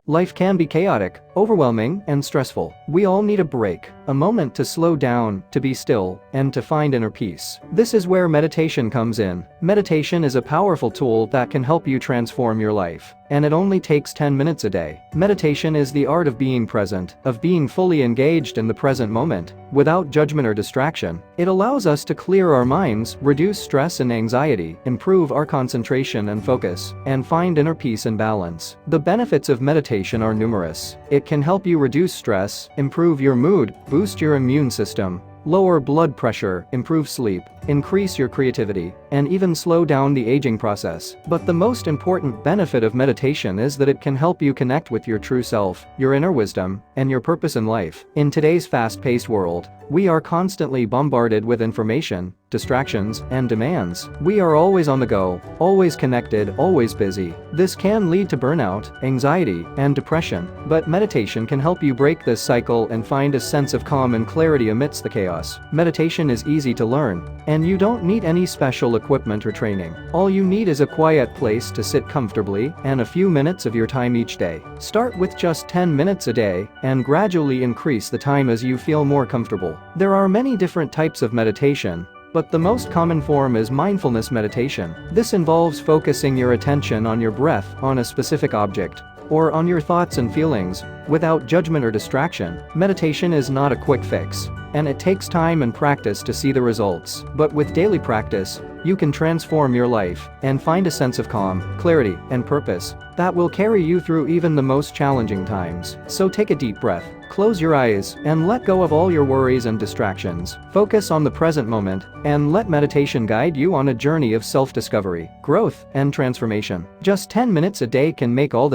Life can be chaotic, overwhelming, and stressful. We all need a break, a moment to slow down, to be still, and to find inner peace. This is where meditation comes in. Meditation is a powerful tool that can help you transform your life. And it only takes 10 minutes a day. Meditation is the art of being present, of being fully engaged in the present moment, without judgment or distraction. It allows us to clear our minds, reduce stress and anxiety, improve our concentration and focus, and find inner peace and balance. The benefits of meditation are numerous. It can help you reduce stress, improve your mood, boost your immune system, lower blood pressure, improve sleep, increase your creativity, and even slow down the aging process. But the most important benefit of meditation is that it can help you connect with your true self, your inner wisdom, and your purpose in life. In today's fast-paced world, we are constantly bombarded with information, distractions, and demands. We are always on the go, always connected, always busy. This can lead to burnout, anxiety, and depression. But meditation can help you break this cycle and find a sense of calm and clarity amidst the chaos. Meditation is easy to learn, and you don't need any special equipment or training. All you need is a quiet place to sit comfortably and a few minutes of your time each day. Start with just 10 minutes a day and gradually increase the time as you feel more comfortable. There are many different types of meditation, but the most common form is mindfulness meditation. This involves focusing your attention on your breath, on a specific object, or on your thoughts and feelings, without judgment or distraction. Meditation is not a quick fix, and it takes time and practice to see the results. But with daily practice, you can transform your life and find a sense of calm, clarity, and purpose that will carry you through even the most challenging times. So take a deep breath, close your eyes, and let go of all your worries and distractions. Focus on the present moment, and let meditation guide you on a journey of self-discovery, growth, and transformation. Just 10 minutes a day can make all the